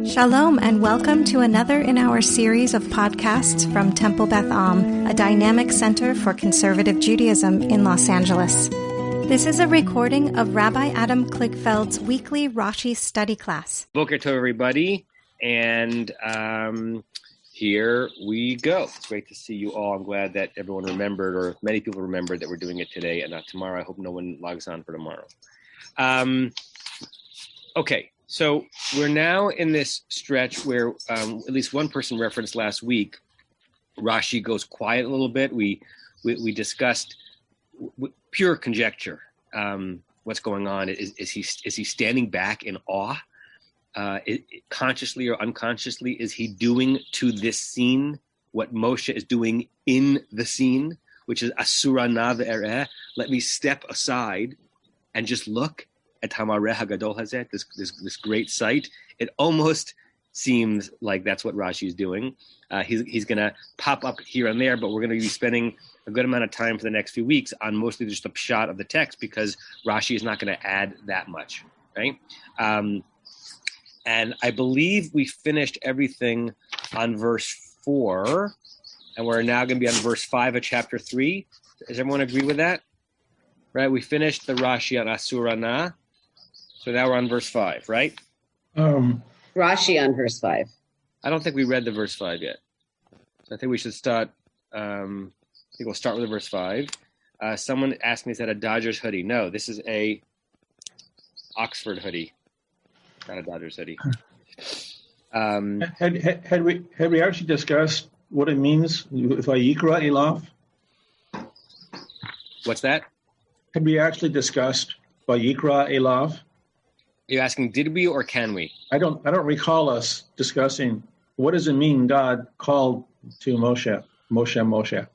Shalom and welcome to another in our series of podcasts from Temple Beth Am, a dynamic center for conservative Judaism in Los Angeles. This is a recording of Rabbi Adam Kligfeld's weekly Rashi study class. Boker Tov, everybody, and here we go. It's great to see you all. I'm glad that everyone remembered, or many people remembered, that we're doing it today and not tomorrow. I hope no one logs on for tomorrow. Okay. So we're now in this stretch where at least one person referenced last week, Rashi goes quiet a little bit. We discussed pure conjecture. What's going on? Is he standing back in awe? Consciously or unconsciously, is he doing to this scene what Moshe is doing in the scene, which is Asura na ve'ereh? Let me step aside and just look at Hamareh HaGadol Hazeh, this great sight. It almost seems like that's what Rashi is doing. He's going to pop up here and there, but we're going to be spending a good amount of time for the next few weeks on mostly just a pshat of the text because Rashi is not going to add that much, right? And I believe we finished everything on verse 4, and we're now going to be on verse 5 of chapter 3. Does everyone agree with that? Right? We finished the Rashi on Asura Na. So now we're on verse 5, right? Rashi on verse 5. I don't think we read the verse 5 yet. So I think we should start, I think we'll start with the verse 5. Someone asked me, is that a Dodgers hoodie? No, this is a Oxford hoodie, not a Dodgers hoodie. Had we actually discussed what it means if Vayikra Elav? What's that? Had we actually discussed Vayikra Elav? You're asking, did we or can we? I don't recall us discussing what does it mean God called to Moshe.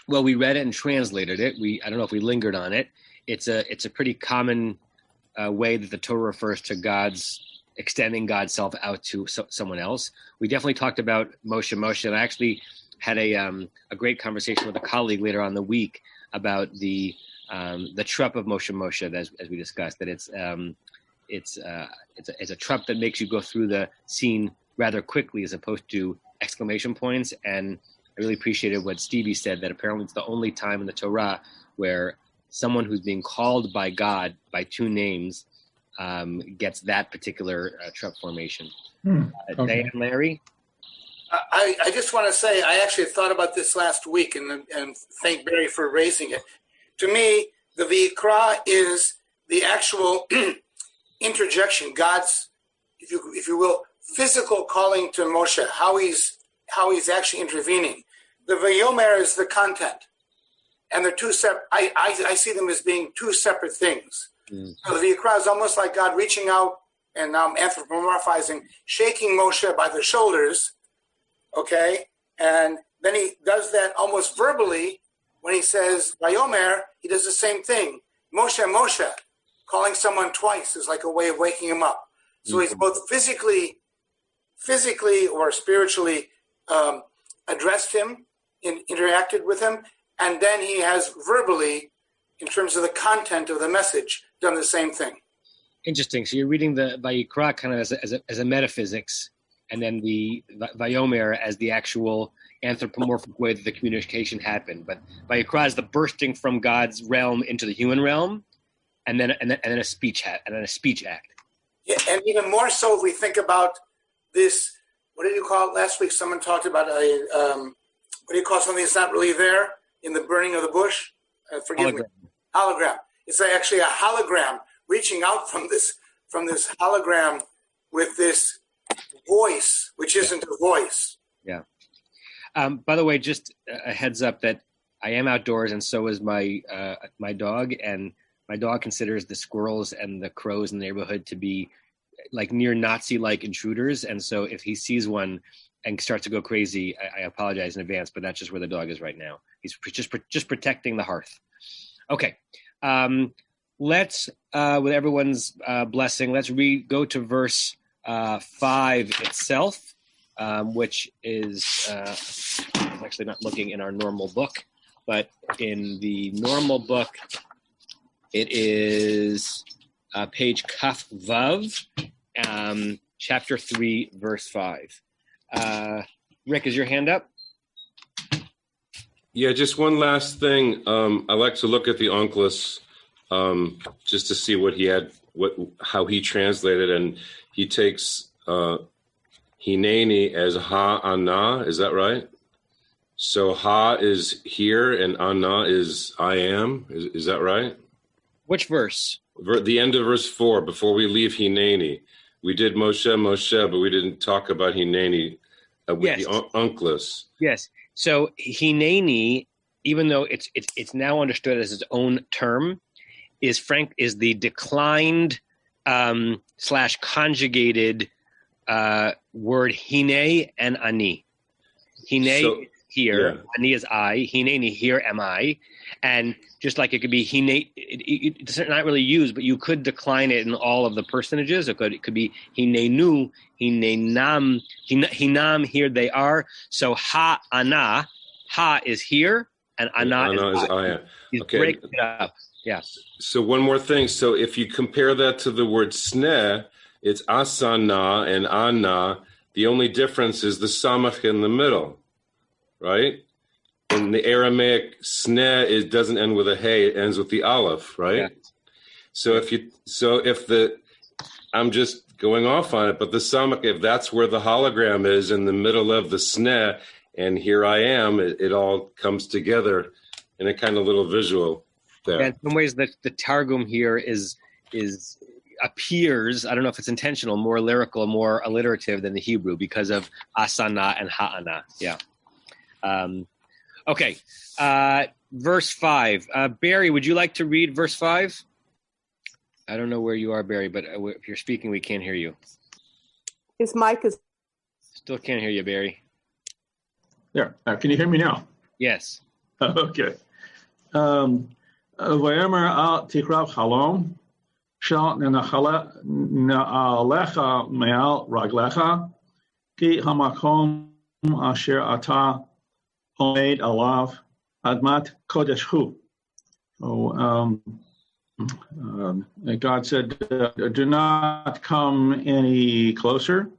Well, we read it and translated it. I don't know if we lingered on it. It's a pretty common way that the Torah refers to extending God's self out to someone else. We definitely talked about Moshe, and I actually had a great conversation with a colleague later on in the week about the trup of Moshe, as we discussed, that it's a trup that makes you go through the scene rather quickly as opposed to exclamation points. And I really appreciated what Stevie said, that apparently it's the only time in the Torah where someone who's being called by God by two names gets that particular trup formation. Okay. Diane, Larry? I just want to say I actually thought about this last week and thank Barry for raising it. To me, the Vayikra is the actual interjection, God's, if you will, physical calling to Moshe, how he's actually intervening. The Vayomer is the content, and they're two separate. I see them as being two separate things. Mm. So the Vayikra is almost like God reaching out, and now I'm anthropomorphizing, shaking Moshe by the shoulders, okay, and then he does that almost verbally. When he says Vayomer, he does the same thing. Moshe, Moshe, calling someone twice is like a way of waking him up. So he's both physically or spiritually addressed him, interacted with him, and then he has verbally, in terms of the content of the message, done the same thing. Interesting. So you're reading the Vayikra kind of as a metaphysics, and then the Vayomer as the actual anthropomorphic way that the communication happened. But Vayikra is the bursting from God's realm into the human realm, and then a speech act. Yeah, and even more so if we think about this. What did you call it last week? Someone talked about what do you call something that's not really there in the burning of the bush? Forgive me. Hologram. It's actually a hologram reaching out from this hologram with this voice, which isn't a voice. Yeah. By the way, just a heads up that I am outdoors, and so is my dog. And my dog considers the squirrels and the crows in the neighborhood to be like near Nazi-like intruders. And so if he sees one and starts to go crazy, I apologize in advance, but that's just where the dog is right now. He's just protecting the hearth. Okay. Let's, with everyone's blessing, let's go to verse 5 itself. Which is, I'm actually not looking in our normal book, but in the normal book, it is page Kaf Vav, chapter 3, verse 5. Rick, is your hand up? Yeah, just one last thing. I like to look at the Onkelos just to see what he had, how he translated, and he takes hineni as ha-ana. Is that right? So ha is here and ana is I am. Is that right? Which verse? The end of verse 4, before we leave hineni. We did Moshe, but we didn't talk about hineni with Yes. the Onkelos. Yes. So hineni, even though it's now understood as its own term, is the declined / conjugated word hine and ani. Hine here, yeah. Ani is I. Hineni, here am I. And just like it could be hine, it's not really used, but you could decline it in all of the personages. It could be hinenu, hinenam, hinam, here they are. So ha ana, ha is here, and ana is I. He's okay. breaking it up. Yeah. So one more thing. So if you compare that to the word sneh, it's asana and ana. The only difference is the samach in the middle, right? In the Aramaic, sneh, it doesn't end with a hey, it ends with the aleph, right? Yeah. I'm just going off on it, but the samach, if that's where the hologram is in the middle of the sneh, and here I am, it all comes together in a kind of little visual there. Yeah, in some ways, the Targum here appears, I don't know if it's intentional, more lyrical, more alliterative than the Hebrew because of asana and ha'ana. Yeah. Okay. Verse 5. Barry, would you like to read verse 5? I don't know where you are, Barry, but if you're speaking, we can't hear you. His mic is... Still can't hear you, Barry. There. Can you hear me now? Yes. Okay. V'yomer al tikrav halom shal na'alecha me'al raglecha ki hamakom asher ata omed alav admat kodesh hu. So God said, do not come any closer.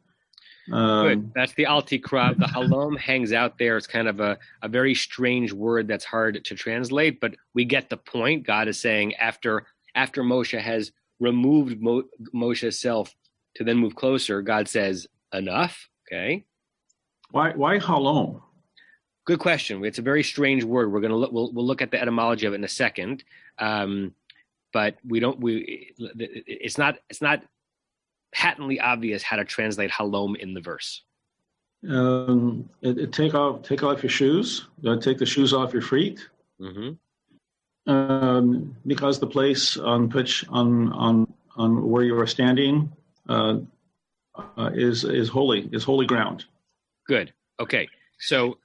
Good. That's the Altikrav. The halom hangs out there. It's kind of a very strange word that's hard to translate, but we get the point. God is saying after Moshe has removed Moshe's self to then move closer, God says, enough. Okay. Why halom? Good question. It's a very strange word. We'll look at the etymology of it in a second. But it's not patently obvious how to translate halom in the verse. Take off your shoes. Take the shoes off your feet. Mm-hmm. Because the place on where you are standing is holy ground. Good. Okay. So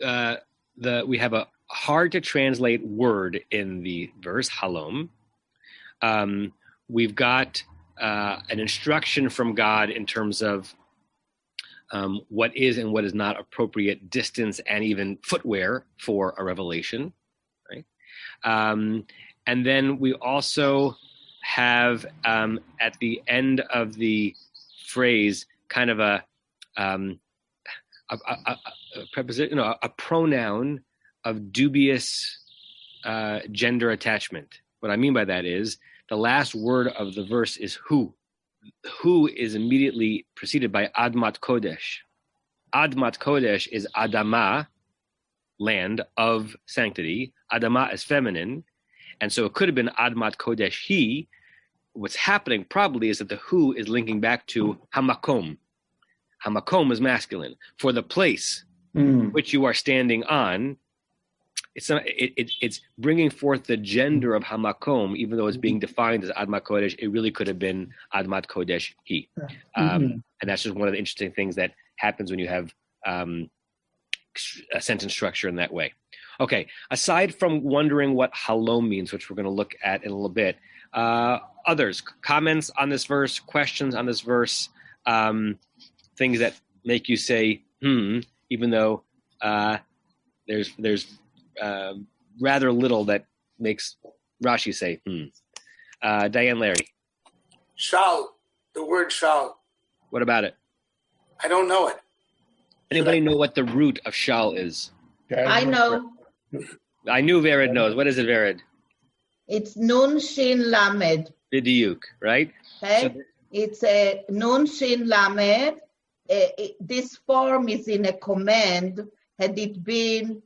we have a hard to translate word in the verse halom. We've got an instruction from God in terms of what is and what is not appropriate distance and even footwear for a revelation, right? And then we also have at the end of the phrase kind of a preposition, a pronoun of dubious gender attachment. What I mean by that is the last word of the verse is hu. Hu is immediately preceded by Admat Kodesh. Admat Kodesh is Adama, land of sanctity. Adama is feminine. And so it could have been Admat Kodesh he. What's happening probably is that the hu is linking back to Hamakom. Hamakom is masculine. For the place which you are standing on, it's bringing forth the gender of Hamakom, even though it's being defined as Admat Kodesh. It really could have been Admat Kodesh he. And that's just one of the interesting things that happens when you have a sentence structure in that way. Okay, aside from wondering what halom means, which we're going to look at in a little bit, others, comments on this verse, questions on this verse, things that make you say, even though there's rather little that makes Rashi say, Diane Larry. Shal, the word shal. What about it? I don't know it. Anybody know what the root of shal is? I know. I knew Vered knows. What is it, Vered? It's nun shin lamed. Bidiyuk, right? Okay? So, it's a nun shin lamed. This form is in a command. Had it been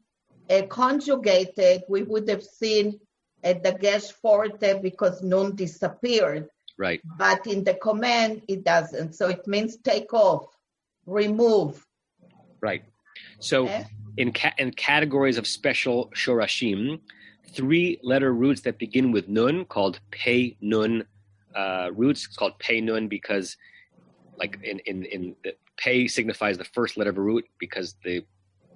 conjugated, we would have seen a dagesh forte because nun disappeared. right. But in the command, it doesn't. So it means take off, remove. Right. So Okay? in categories of special shorashim, 3-letter roots that begin with nun, called pei nun roots. It's called pei nun because, like in the pei signifies the first letter of a root because the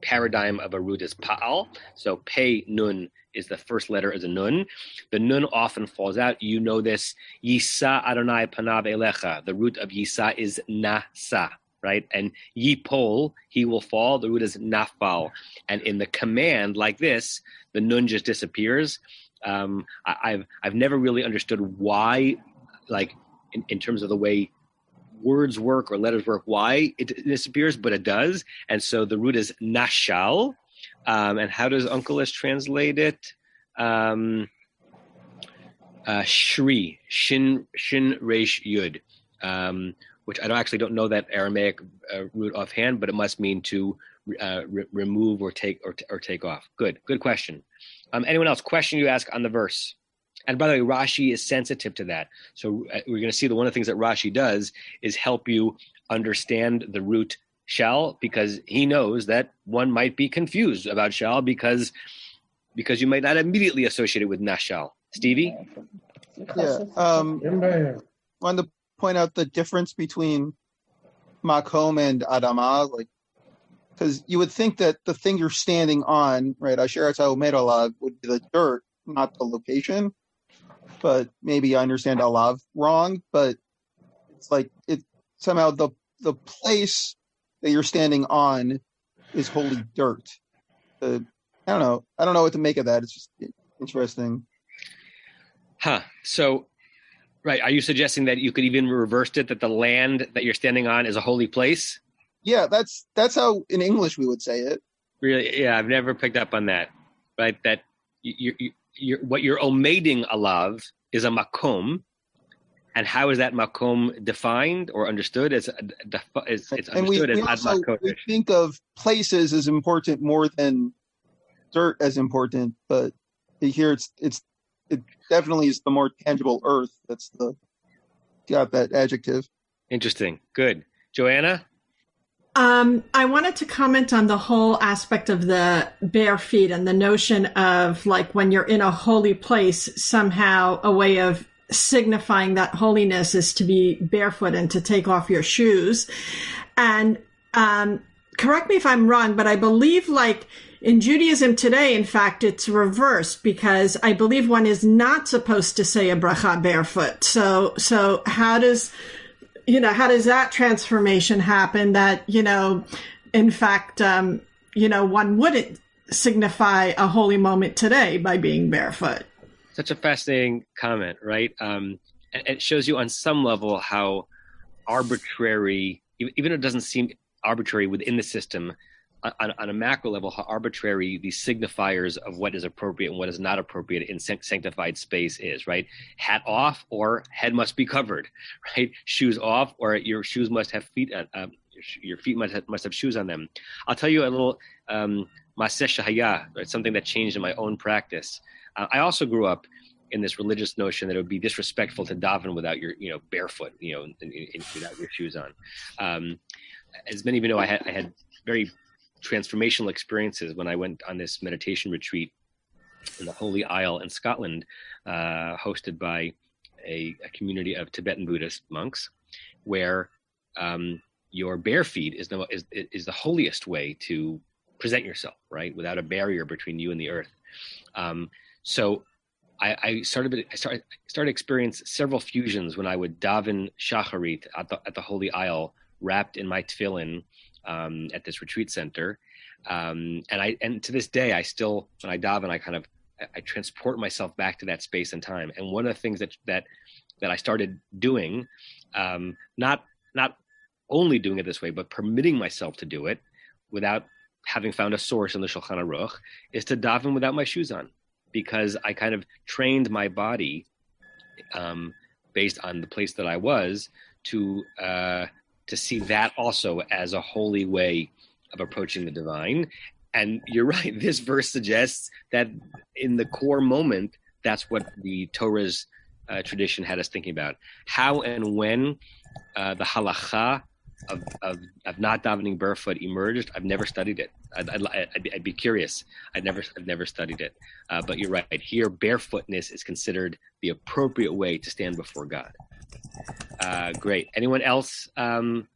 paradigm of a root is pa'al. So pei nun is the first letter as a nun. The nun often falls out. You know this. Yisa Adonai panav elecha. The root of Yisa is nasa, right? And yipol, he will fall. The root is nafal. And in the command like this, the nun just disappears. I've never really understood why, like in terms of the way words work or letters work, why it disappears, but it does. And so the root is nashal. And how does Uncle Ish translate it? Shri, shin resh yud, which I don't know that Aramaic root offhand, but it must mean to remove or take off. Good question. Anyone else? Question you ask on the verse? And by the way, Rashi is sensitive to that. So we're going to see that one of the things that Rashi does is help you understand the root shall, because he knows that one might be confused about shall because you might not immediately associate it with nashal. Stevie? Yeah. Wanted to point out the difference between makom and adama, like, because you would think that the thing you're standing on, right, asher ata omed alav, would be the dirt, not the location. But maybe I understand alav wrong. But it's like it somehow the place that you're standing on is holy dirt. I don't know what to make of that. It's just interesting. So, right. Are you suggesting that you could even reverse it, that the land that you're standing on is a holy place? Yeah, that's how in English we would say it. Really? Yeah, I've never picked up on that. Right? That you're what you're omeiding alav is a makom. And how is that makom defined or understood? It's understood and we think of places as important more than dirt as important, but here it definitely is the more tangible earth that's got that adjective. Interesting. Good. Joanna? I wanted to comment on the whole aspect of the bare feet and the notion of, like, when you're in a holy place, somehow a way of signifying that holiness is to be barefoot and to take off your shoes. And correct me if I'm wrong, but I believe, like, in Judaism today, in fact, it's reversed, because I believe one is not supposed to say a bracha barefoot. So how does that transformation happen that, in fact, one wouldn't signify a holy moment today by being barefoot? Such a fascinating comment, right? And it shows you on some level how arbitrary, even though it doesn't seem arbitrary within the system, on a macro level, how arbitrary these signifiers of what is appropriate and what is not appropriate in sanctified space is, right? Hat off or head must be covered, right? Shoes off or your shoes must have feet, your feet must have shoes on them. I'll tell you a little maseh shahaya, right? Something that changed in my own practice. I also grew up in this religious notion that it would be disrespectful to daven without your, barefoot, without your shoes on. As many of you know, I had very transformational experiences when I went on this meditation retreat in the Holy Isle in Scotland, hosted by a community of Tibetan Buddhist monks, where your bare feet is the holiest way to present yourself, right, without a barrier between you and the earth. So I started to experience several fusions when I would daven shacharit at the Holy Isle, wrapped in my tefillin, at this retreat center, and to this day I still, when I daven, I transport myself back to that space and time. And one of the things that I started doing, not only doing it this way, but permitting myself to do it without having found a source in the Shulchan Aruch, is to daven without my shoes on, because I kind of trained my body based on the place that I was to see that also as a holy way of approaching the divine. And you're right, this verse suggests that in the core moment, that's what the Torah's tradition had us thinking about. How and when the halacha of not davening barefoot emerged, I've never studied it. I'd be curious. I've never studied it. But you're right. Here, barefootness is considered the appropriate way to stand before God. Great. Anyone else on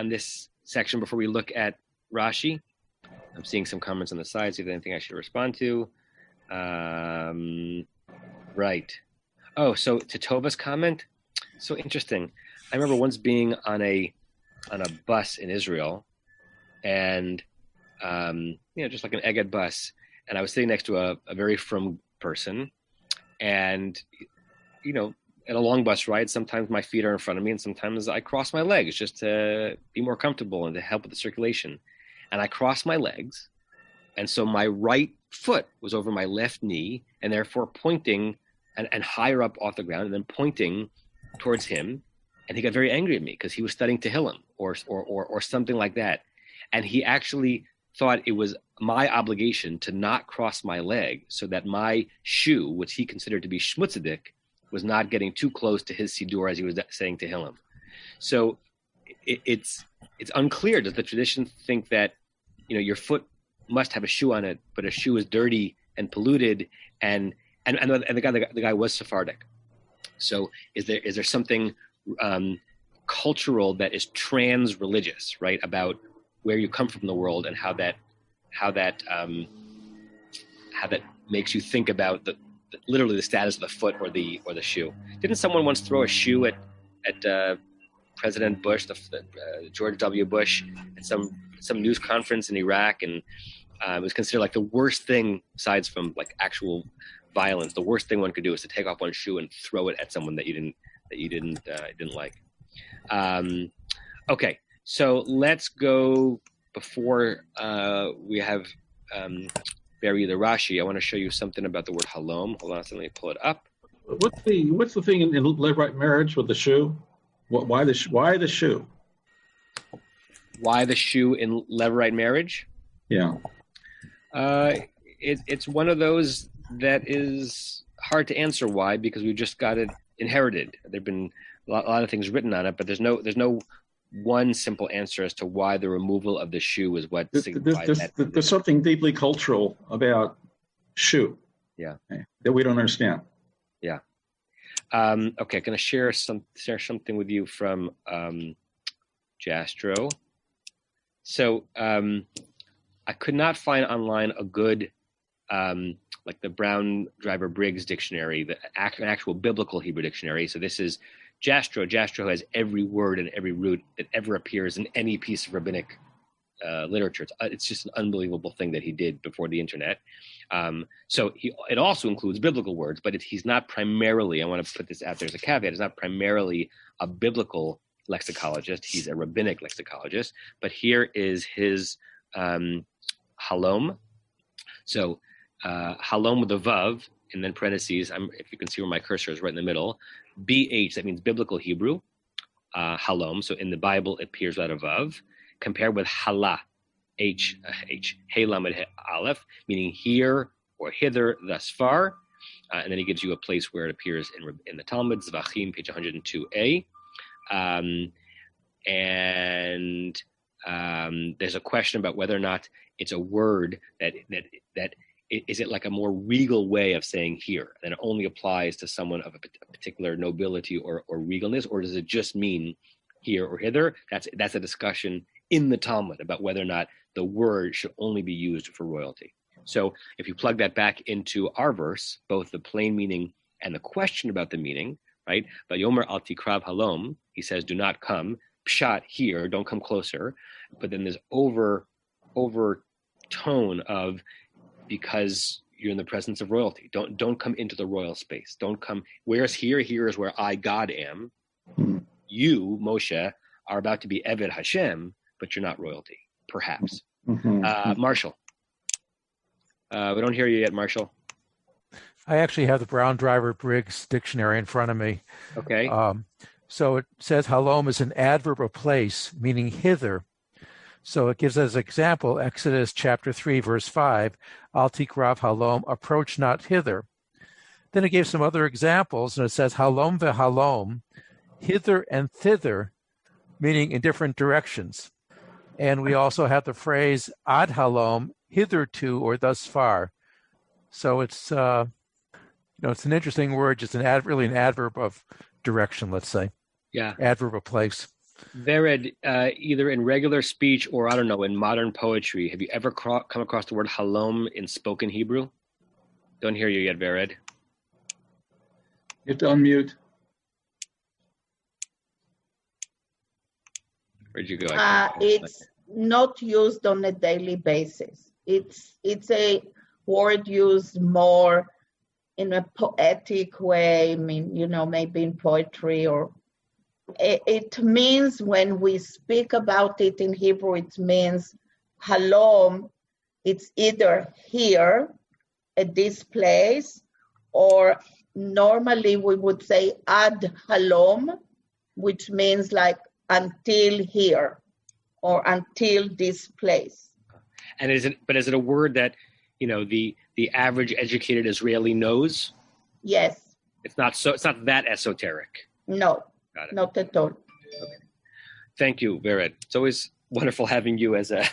this section before we look at Rashi? I'm seeing some comments on the side. See if there's anything I should respond to. Right. Oh, so to Tova's comment, so interesting. I remember once being on a bus in Israel, and just like an Egged bus, and I was sitting next to a very frum person, and at a long bus ride, sometimes my feet are in front of me, and sometimes I cross my legs just to be more comfortable and to help with the circulation. And I crossed my legs, and so my right foot was over my left knee, and therefore pointing and higher up off the ground, and then pointing towards him. And he got very angry at me because he was studying Tehillim or something like that. And he actually thought it was my obligation to not cross my leg so that my shoe, which he considered to be shmutzadik, was not getting too close to his sidur as he was saying Tehillim. So it's unclear. Does the tradition think that your foot must have a shoe on it, but a shoe is dirty and polluted, and the guy was Sephardic. So is there something cultural that is trans-religious, right, about where you come from in the world and how that makes you think about literally the status of the foot or the shoe? Didn't someone once throw a shoe at President Bush, George W. Bush, at some news conference in Iraq, and it was considered like the worst thing, aside from like actual violence, the worst thing one could do is to take off one shoe and throw it at someone that you didn't like. Okay, so let's go before we have Barry the Rashi. I want to show you something about the word halom. Hold on, let me pull it up. What's the thing in levirate marriage with the shoe? Why the shoe? Why the shoe in levirate marriage? Yeah, it's one of those that is hard to answer why, because we've just got it inherited. There've been a lot of things written on it, but there's no one simple answer as to why the removal of the shoe is what signifies that. There's something deeply cultural about shoe. Yeah, that we don't understand. Yeah. Okay, I'm going to share something with you from Jastro. So I could not find online a good like the Brown Driver Briggs dictionary, an actual biblical Hebrew dictionary. So this is Jastro. Jastro has every word and every root that ever appears in any piece of rabbinic literature. It's just an unbelievable thing that he did before the internet. So it also includes biblical words, but he's not primarily, I want to put this out there as a caveat, he's not primarily a biblical lexicologist. He's a rabbinic lexicologist. But here is his halom. So halom with a vav, and then parentheses, if you can see where my cursor is, right in the middle, BH, that means biblical Hebrew, halom. So in the Bible, it appears without a vav, compared with hala, H, hey lamed aleph, meaning here or hither, thus far. And then he gives you a place where it appears in the Talmud, Zvachim, page 102a. And there's a question about whether or not it's a word that is it like a more regal way of saying here, and it only applies to someone of a particular nobility or regalness, or does it just mean here or hither? That's a discussion in the Talmud about whether or not the word should only be used for royalty. So if you plug that back into our verse, both the plain meaning and the question about the meaning, right? But Yomer al tikrav halom, he says, do not come. Pshat, here, don't come closer. But then there's overtone of, because you're in the presence of royalty. Don't come into the royal space. Don't come. Where's here? Here is where I, God, am. you, Moshe, are about to be Eved Hashem, but you're not royalty, perhaps. Marshall. We don't hear you yet, Marshall. I actually have the Brown Driver Briggs dictionary in front of me. Okay. So it says halom is an adverb of place, meaning hither. So it gives as an example, Exodus chapter 3, verse 5, Al tikrav halom, approach not hither. Then it gave some other examples, and it says halom vehalom, hither and thither, meaning in different directions. And we also have the phrase ad halom, hitherto or thus far. So it's it's an interesting word, just really an adverb of direction, let's say. Yeah. Adverb of place. Vered, either in regular speech or, I don't know, in modern poetry, have you ever come across the word halom in spoken Hebrew? Don't hear you yet, Vered. You have to unmute. Where'd you go? It's not used on a daily basis. It's a word used more in a poetic way. I mean, maybe in poetry, or it means, when we speak about it in Hebrew, it means halom. It's either here at this place, or normally we would say ad halom, which means like until here or until this place. And is it a word that, the average educated Israeli knows? Yes. It's not that esoteric. No, not at all. Okay. Thank you, Vered. It's always wonderful having you as a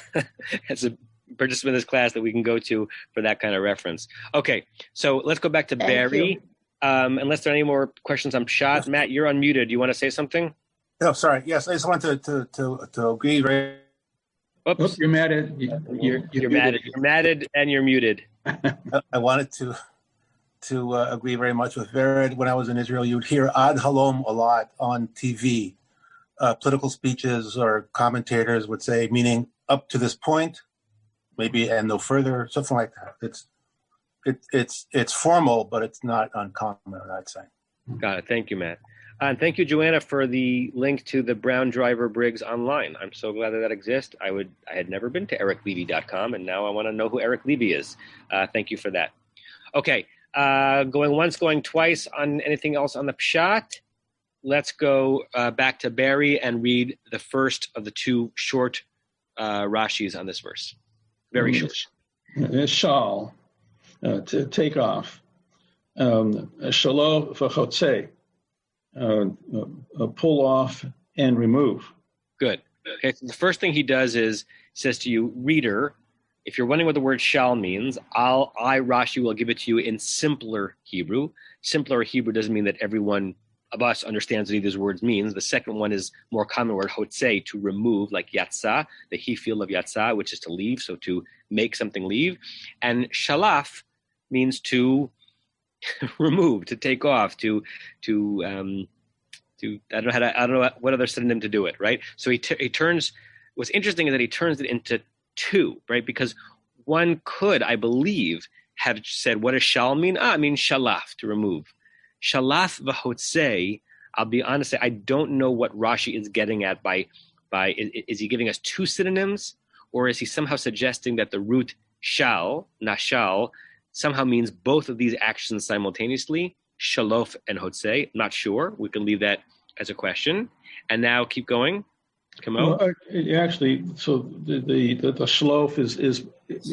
participant in this class that we can go to for that kind of reference. Okay, so let's go back to Barry. Unless there are any more questions on Pshat. Matt, you're unmuted. Do you want to say something? Oh, sorry. Yes, I just wanted to agree. Right? Oops, you're matted. You're matted. You're matted, and you're muted. I wanted to agree very much with Vered. When I was in Israel, you'd hear ad halom a lot on TV. Political speeches or commentators would say, meaning up to this point, maybe and no further, something like that. It's formal, but it's not uncommon, I'd say. Got it. Thank you, Matt. And thank you, Joanna, for the link to the Brown Driver Briggs online. I'm so glad that exists. I had never been to ericlevy.com, and now I want to know who Eric Levy is. Thank you for that. Okay, going once, going twice on anything else on the Pshat. Let's go back to Barry and read the first of the two short Rashis on this verse. Very short. Shal, to take off. Shalo v'chotzei. Pull off and remove. Good. Okay, so the first thing he does is says to you, reader, if you're wondering what the word shal means, Rashi will give it to you in simpler Hebrew. Simpler Hebrew doesn't mean that everyone of us understands what either of these words means. The second one is more common word, hotzei, to remove, like yatsa, the he feel of yatsa, which is to leave, so to make something leave. And shalaf means to remove, to take off, to I don't know what other synonym to do it, right? So he turns. What's interesting is that he turns it into two, right? Because one could, I believe, have said, what does shal mean? It means shalaf, to remove. Shalaf v'hotzei. I'll be honest, I don't know what Rashi is getting at by is he giving us two synonyms, or is he somehow suggesting that the root shal, nashal, somehow means both of these actions simultaneously, shalof and hotzei? Not sure. We can leave that as a question. And now keep going. Come on. Well, actually, so the shalof is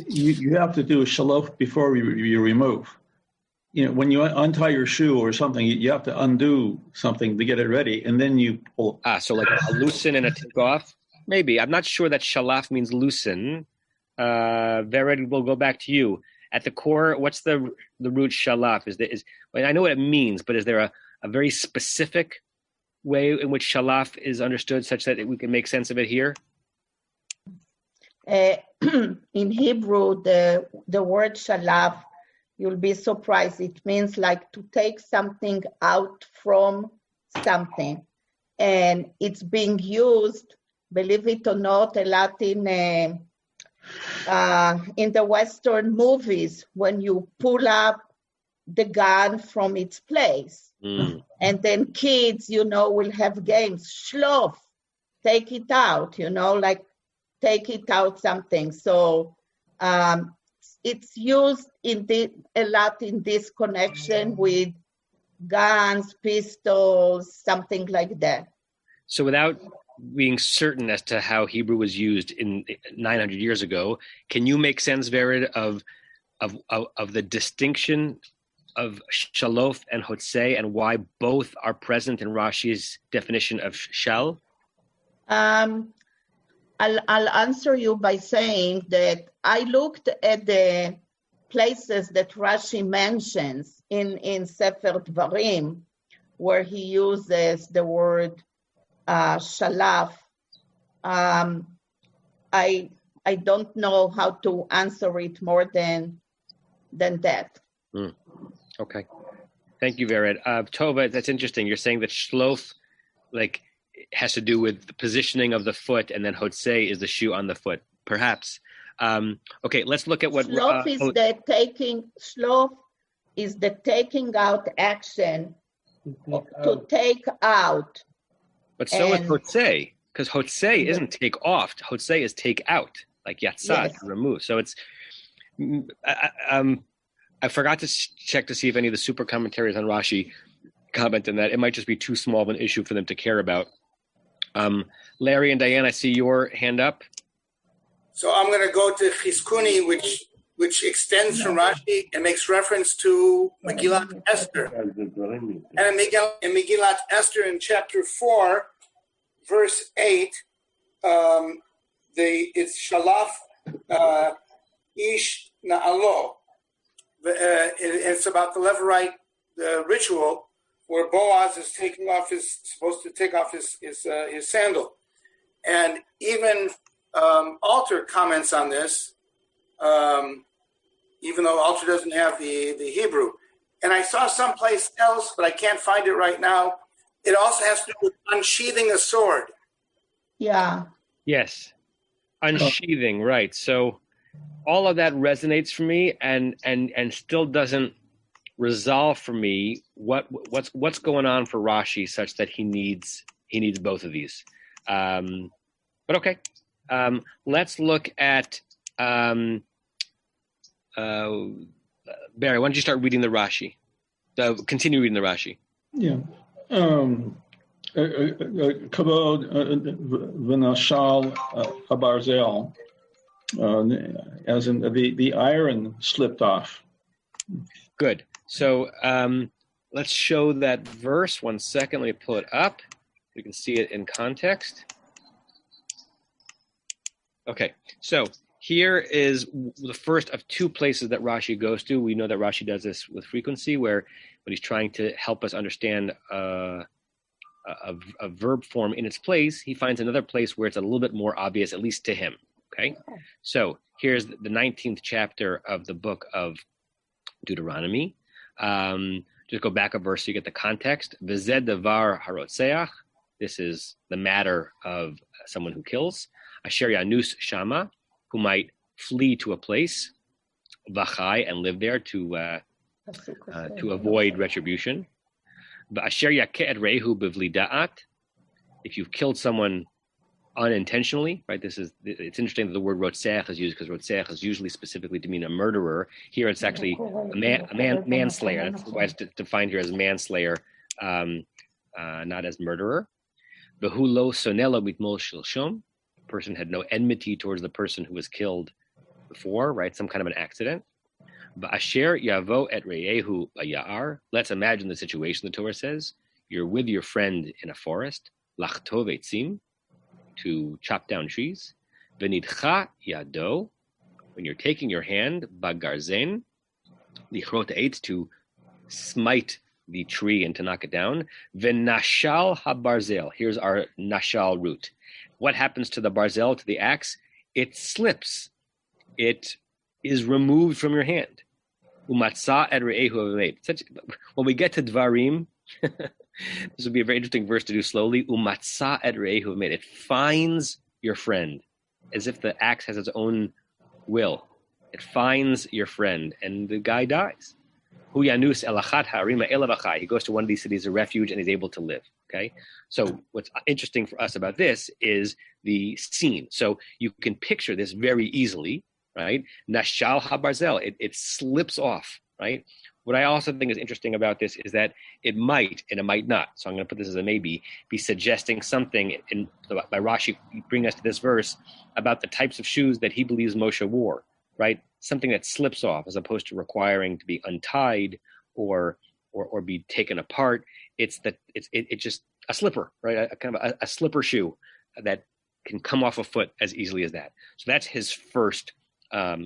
you have to do a shalof before you remove. When you untie your shoe or something, you have to undo something to get it ready, and then you pull. So like a loosen and a take off? Maybe. I'm not sure that shalaf means loosen. Vered, we'll go back to you. At the core, what's the root shalaf? I know what it means, but is there a very specific way in which shalaf is understood such that we can make sense of it here? In Hebrew, the word shalaf, you'll be surprised. It means like to take something out from something. And it's being used, believe it or not, a lot in the Western movies, when you pull up the gun from its place. And then kids, will have games. Shlof, take it out, like take it out something. So it's used a lot in this connection with guns, pistols, something like that. So without being certain as to how Hebrew was used in 900 years ago, can you make sense, Vered, of the distinction of shalof and hotzei and why both are present in Rashi's definition of shal? I'll answer you by saying that I looked at the places that Rashi mentions in Sefer Dvarim, where he uses the word shalaf. I don't know how to answer it more than that. Okay. Thank you, Vered. Tova, that's interesting. You're saying that shlof, has to do with the positioning of the foot, and then hotzei is the shoe on the foot, perhaps. Okay, let's look at what... Shlof is the taking out action to take out. But so is hotzei, because hotzei isn't take off. Hotzei is take out, like yatzad, yes. Remove. So it's... I forgot to check to see if any of the super commentaries on Rashi comment on that. It might just be too small of an issue for them to care about. Larry and Diane, I see your hand up. So I'm going to go to Chizkuni, which extends from Rashi and makes reference to Megillat Esther. And in Megillat Esther in chapter 4, verse 8, it's Shalaf Ish Na'alo. It's about the Levirate ritual where Boaz is supposed to take off his sandal. And even Alter comments on this, even though Alter doesn't have the Hebrew. And I saw someplace else, but I can't find it right now. It also has to do with unsheathing a sword. Yeah. Yes. Unsheathing, right. So all of that resonates for me and still doesn't resolve for me what's going on for Rashi such that he needs both of these. But okay. Let's look at Barry, why don't you start reading the Rashi? Continue reading the Rashi. Yeah. Kabod v'nashal habarzel, as in the iron slipped off. Good. So let's show that verse. 1 second. Let me pull it up. We can see it in context. Okay. So here is the first of two places that Rashi goes to. We know that Rashi does this with frequency, where when he's trying to help us understand a verb form in its place, he finds another place where it's a little bit more obvious, at least to him. Okay. So here's the 19th chapter of the book of Deuteronomy. Just go back a verse so you get the context. V'zed davar harotzeach. This is the matter of someone who kills. Asher yanus shama, who might flee to a place, v'chai, and live there to avoid retribution. V'asher yakeh et rehu b'vli da'at. If you've killed someone unintentionally, right? It's interesting that the word rotzeach is used because rotzeach is usually specifically to mean a murderer. Here it's actually a manslayer. That's why it's defined here as manslayer, not as murderer. V'hu lo sonelo mitmol shilshom. The person had no enmity towards the person who was killed before, right? Some kind of an accident. V'asher yavo et reyehu bayar. Let's imagine the situation. The Torah says you're with your friend in a forest, lachtov etzim, to chop down trees. V'nidcha yado, when you're taking your hand, bagarzen, lichrot eitz, to smite the tree and to knock it down. V'nashal habarzel, here's our nashal root. What happens to the barzel, to the axe? It slips. It is removed from your hand. Umatza et re'ehu aved. When we get to Dvarim, this would be a very interesting verse to do slowly. Umatza et re'ehu aved. It finds your friend, as if the axe has its own will. It finds your friend, and the guy dies. Hu yanus elachat harima elavachai. He goes to one of these cities of refuge and he's able to live. Okay. So what's interesting for us about this is the scene. So you can picture this very easily, right? Nashal habarzel. It slips off, right? What I also think is interesting about this is that it might, and it might not, so I'm going to put this as a maybe, be suggesting something by Rashi bringing us to this verse about the types of shoes that he believes Moshe wore, right? Something that slips off as opposed to requiring to be untied or be taken apart. It's just a slipper, right? A kind of a slipper shoe that can come off a foot as easily as that. So that's his first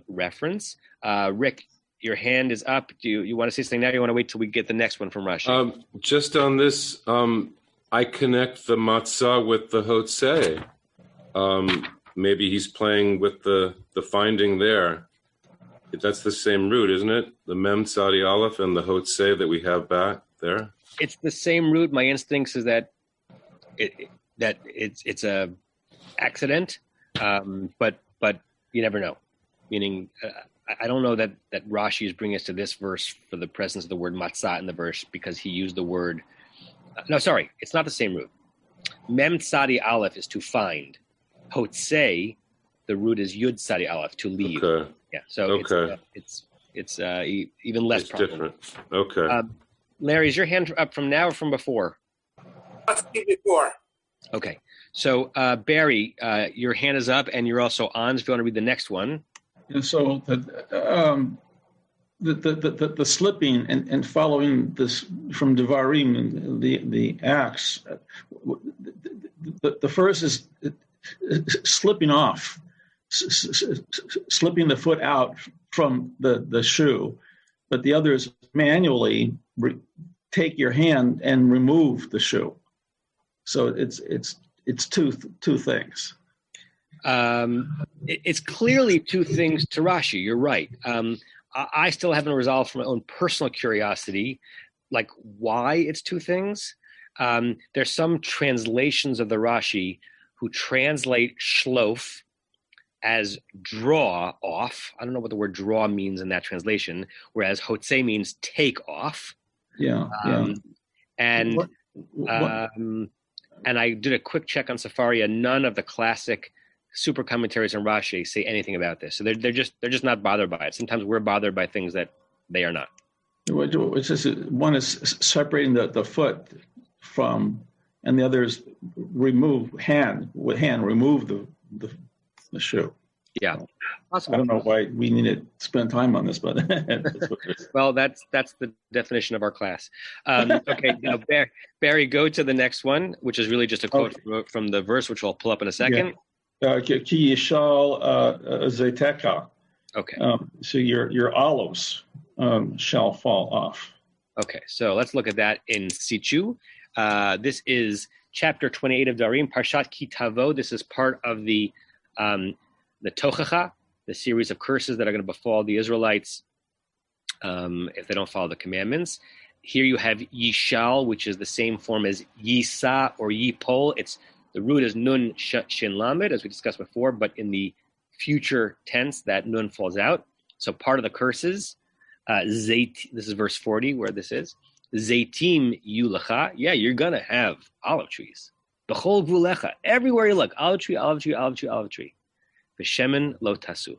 reference. Rick, your hand is up. Do you want to say something now? Or you want to wait till we get the next one from Rashi? Just on this, I connect the matzah with the hotzeh. Maybe he's playing with the finding there. That's the same root, isn't it? The mem tzadi aleph and the hotzeh that we have back there. It's the same root. My instincts is that it's a accident, but you never know. Meaning, I don't know that Rashi is bringing us to this verse for the presence of the word matzah in the verse because he used the word. No, sorry, it's not the same root. Mem tzadi aleph is to find. Hotzei, the root is yud tzadi aleph, to leave. Okay. Yeah, so it's even less. It's problem. different. Okay. Larry, is your hand up from now or from before? Before. Okay. So Barry, your hand is up, and you're also on. If you want to read the next one. And so the slipping and following this from Devarim, the Acts, the first is slipping off, slipping the foot out from the shoe, but the other is manually take your hand and remove the shoe. So it's two things. It's clearly two things to Rashi. You're right. I still haven't resolved from my own personal curiosity, like why it's two things. There's some translations of the Rashi who translate shlof as draw off. I don't know what the word draw means in that translation, whereas hotzei means take off. And I did a quick check on Sefaria. None of the classic super commentaries on Rashi say anything about this. So they're just not bothered by it. Sometimes we're bothered by things that they are not. It's just, one is separating the foot from, and the other is remove the shoe. Yeah. Awesome. I don't know why we need to spend time on this, but well, that's the definition of our class. Okay, now Barry, go to the next one, which is really just a quote from the verse, which I'll pull up in a second. Ki yishal zeiteka. Okay. So your olives shall fall off. Okay, so let's look at that in situ. This is chapter 28 of Darim, Parshat Ki Tavo. This is part of the Tochacha, the series of curses that are going to befall the Israelites if they don't follow the commandments. Here you have Yishal, which is the same form as Yisa or Yipol. The root is Nun Shin Lamed, as we discussed before, but in the future tense, that Nun falls out. So part of the curses, this is verse 40, where this is. Zaitim Yulecha. Yeah, you're going to have olive trees. B'chol Vulecha. Everywhere you look, olive tree, olive tree, olive tree, olive tree. V'shemen lo tasuch.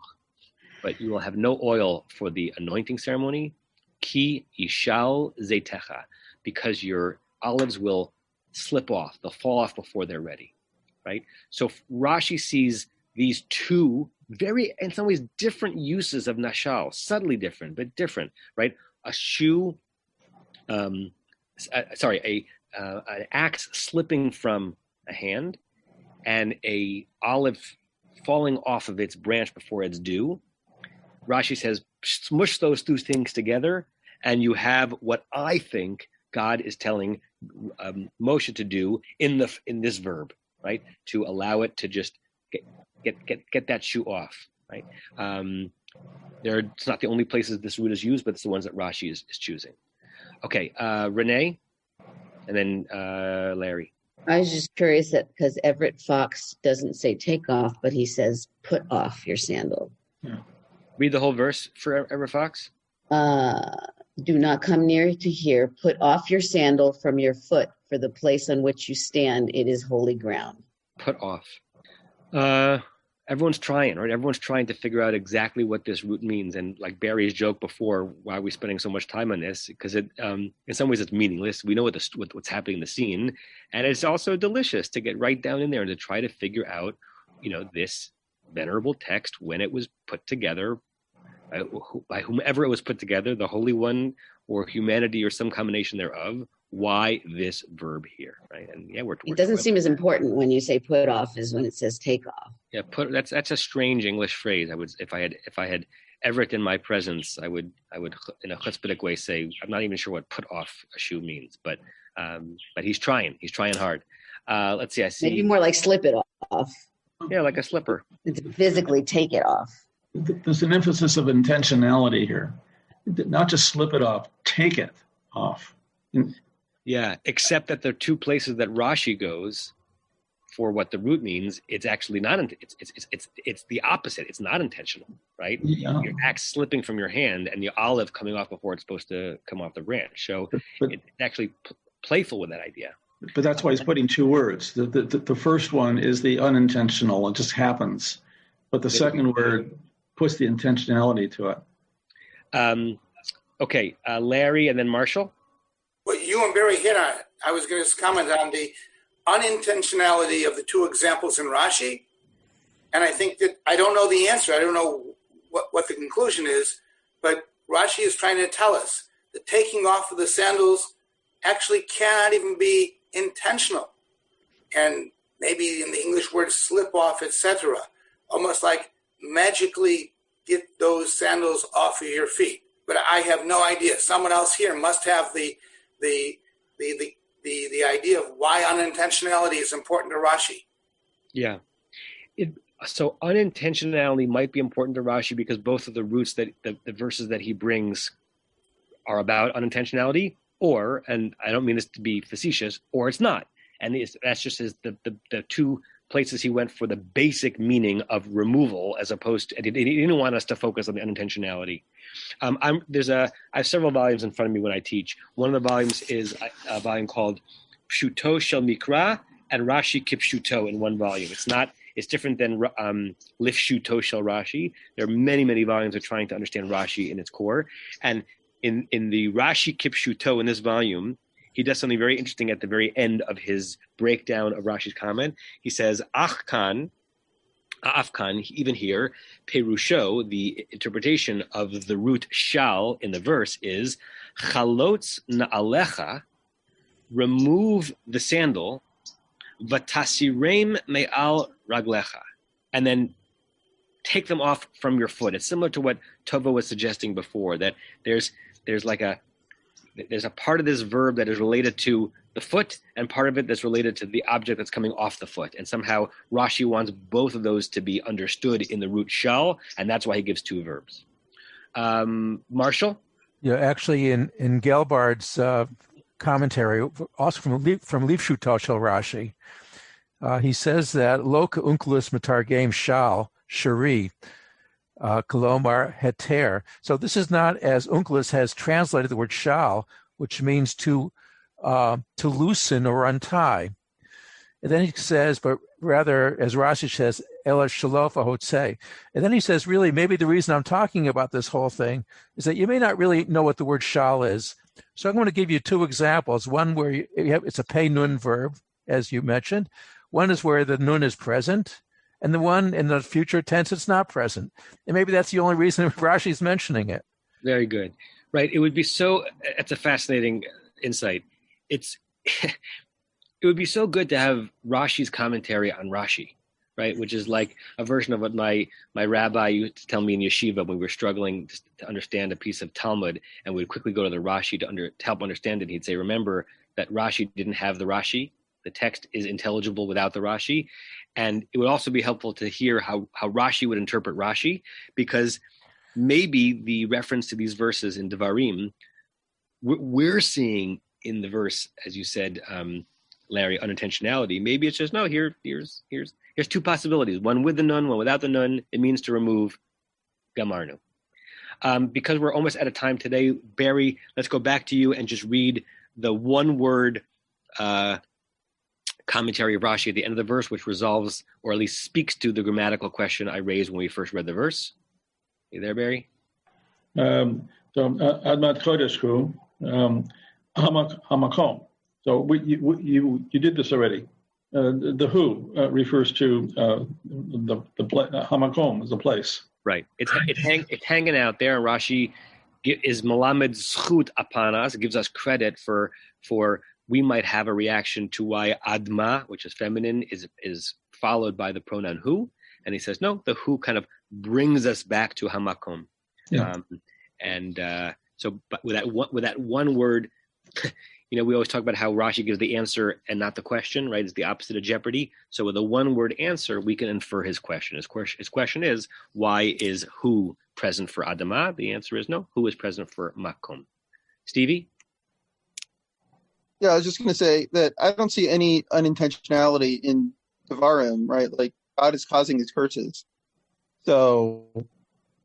But you will have no oil for the anointing ceremony. Ki yishal zeitecha. Because your olives will slip off. They'll fall off before they're ready. Right? So Rashi sees these two very, in some ways, different uses of nashal. Subtly different, but different. Right? A shoe, an axe slipping from a hand and a olive falling off of its branch before it's due. Rashi says, smush those two things together, and you have what I think God is telling Moshe to do in this verb, right? To allow it to just get that shoe off, right? It's not the only places this root is used, but it's the ones that Rashi is choosing. Okay, Renee, and then Larry. I was just curious that because Everett Fox doesn't say take off, but he says put off your sandal. Yeah. Read the whole verse for Everett Fox. Do not come near to here. Put off your sandal from your foot, for the place on which you stand, it is holy ground. Put off. Everyone's trying, right? Everyone's trying to figure out exactly what this root means. And like Barry's joke before, why are we spending so much time on this? Because it, in some ways, it's meaningless. We know what's happening in the scene, and it's also delicious to get right down in there and to try to figure out, this venerable text when it was put together, by whomever it was put together, the Holy One or humanity or some combination thereof. Why this verb here, right? And yeah, it doesn't seem as important when you say put off as when it says take off. Yeah, that's a strange English phrase. I would, if I had Everett in my presence, I would in a chutzpahdik way say, I'm not even sure what put off a shoe means, but he's trying hard. Let's see, I see. Maybe more like slip it off. Yeah, like a slipper. To physically take it off. There's an emphasis of intentionality here. Not just slip it off, take it off. Yeah, except that there are two places that Rashi goes for what the root means. It's actually not. It's the opposite. It's not intentional, right? Yeah. Your axe slipping from your hand and the olive coming off before it's supposed to come off the branch. So it's actually playful with that idea. But that's why he's putting two words. The first one is the unintentional. It just happens. But the second word puts the intentionality to it. Okay, Larry and then Marshall. What you and Barry hit on, I was going to comment on the unintentionality of the two examples in Rashi. And I think that I don't know the answer. I don't know what the conclusion is, but Rashi is trying to tell us that taking off of the sandals actually cannot even be intentional. And maybe in the English word slip off, etc., almost like magically get those sandals off of your feet. But I have no idea. Someone else here must have the idea of why unintentionality is important to Rashi. Yeah. So unintentionality might be important to Rashi because both of the roots that the verses that he brings are about unintentionality, or, and I don't mean this to be facetious, or it's not. And that's just the two places he went for the basic meaning of removal, as opposed to, he didn't want us to focus on the unintentionality. I have several volumes in front of me when I teach. One of the volumes is a volume called Pshuto Shel Mikra and Rashi Kipshuto in one volume. It's different than Lifshuto Shel Rashi. There are many, many volumes of trying to understand Rashi in its core. And in the Rashi Kipshuto in this volume, he does something very interesting at the very end of his breakdown of Rashi's comment. He says, Afkan, even here, Perusho, the interpretation of the root shal in the verse is, Chalotz na'alecha, remove the sandal, Vatasirem me'al raglecha, and then take them off from your foot. It's similar to what Tova was suggesting before, that there's a part of this verb that is related to the foot and part of it that's related to the object that's coming off the foot. And somehow Rashi wants both of those to be understood in the root shal, and that's why he gives two verbs. Marshall? Yeah, actually in Gelbard's commentary, also from Lifshuto Shel Rashi, he says that Loka Unculus Matargame Shal Shari Kolomar Heter. So this is not as Unculus has translated the word shal, which means to loosen or untie. And then he says, but rather, as Rashi says, Ela Shalof Ahotse. And then he says, really, maybe the reason I'm talking about this whole thing is that you may not really know what the word shal is. So I'm going to give you two examples. One where it's a pei nun verb, as you mentioned. One is where the nun is present, and the one in the future tense, it's not present. And maybe that's the only reason Rashi's mentioning it. Very good. Right. It would be it's a fascinating insight. It would be so good to have Rashi's commentary on Rashi, right? Which is like a version of what my rabbi used to tell me in yeshiva when we were struggling to understand a piece of Talmud, and we'd quickly go to the Rashi to help understand it. He'd say, remember that Rashi didn't have the Rashi. The text is intelligible without the Rashi. And it would also be helpful to hear how Rashi would interpret Rashi, because maybe the reference to these verses in Devarim, we're seeing in the verse, as you said, Larry, unintentionality. Maybe it's just, no, here's two possibilities. One with the nun, one without the nun. It means to remove Gamarnu. Because we're almost out of time today, Barry, let's go back to you and just read the one-word commentary of Rashi at the end of the verse, which resolves, or at least speaks to, the grammatical question I raised when we first read the verse. You there, Barry? So Admat Chodeshku, Hamakom. So you did this already. The who refers to the Hamakom is a place. Right. It's hanging out there, and Rashi is Malamed Zchut upon us. It gives us credit for we might have a reaction to why Adma, which is feminine, is followed by the pronoun who, and he says no, the who kind of brings us back to Hamakom. Yeah. So, but with that one word, we always talk about how Rashi gives the answer and not the question, right? It's the opposite of Jeopardy. So with a one-word answer, we can infer his question. His question is, why is who present for Adama? The answer is no. Who is present for Makom? Stevie? Yeah, I was just going to say that I don't see any unintentionality in Devarim, right? Like, God is causing his curses. So,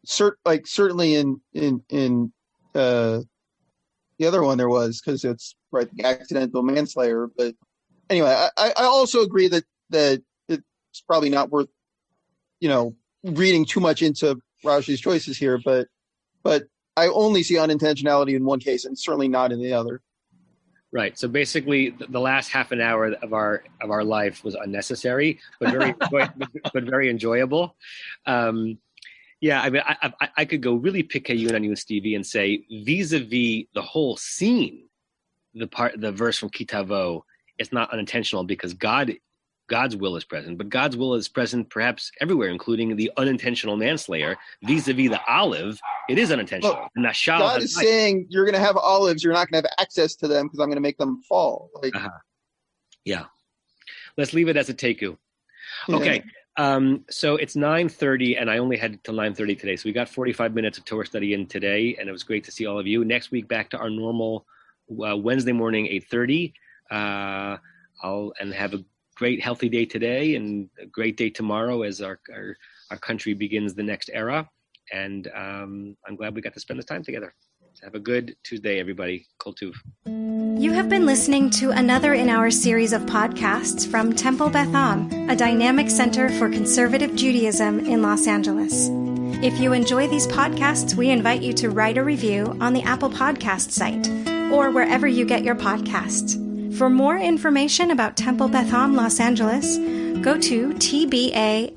certainly in the other one there was, because it's right, the accidental manslayer. But anyway, I also agree that it's probably not worth, reading too much into Rashi's choices here. But I only see unintentionality in one case, and certainly not in the other. Right. So basically, the last half an hour of our life was unnecessary, but very enjoyable. Yeah, I mean, I could go really pick on you, Stevie, and say vis-a-vis the whole scene, the verse from Kitavo, it's not unintentional because God's will is present, but God's will is present perhaps everywhere, including the unintentional manslayer. Vis-a-vis the olive, it is unintentional. Look, God is saying you're going to have olives, you're not going to have access to them because I'm going to make them fall. Yeah. Let's leave it as a teku. Okay. So it's 9:30, and I only had till 9:30 today. So we got 45 minutes of Torah study in today, and it was great to see all of you. Next week, back to our normal Wednesday morning, 8:30. And have a great, healthy day today, and a great day tomorrow as our country begins the next era. And I'm glad we got to spend this time together. So have a good Tuesday, everybody. Kol Tuv. You have been listening to another in our series of podcasts from Temple Beth Am, a dynamic center for conservative Judaism in Los Angeles. If you enjoy these podcasts, we invite you to write a review on the Apple Podcast site or wherever you get your podcasts. For more information about Temple Beth Am Los Angeles, go to tbala.org.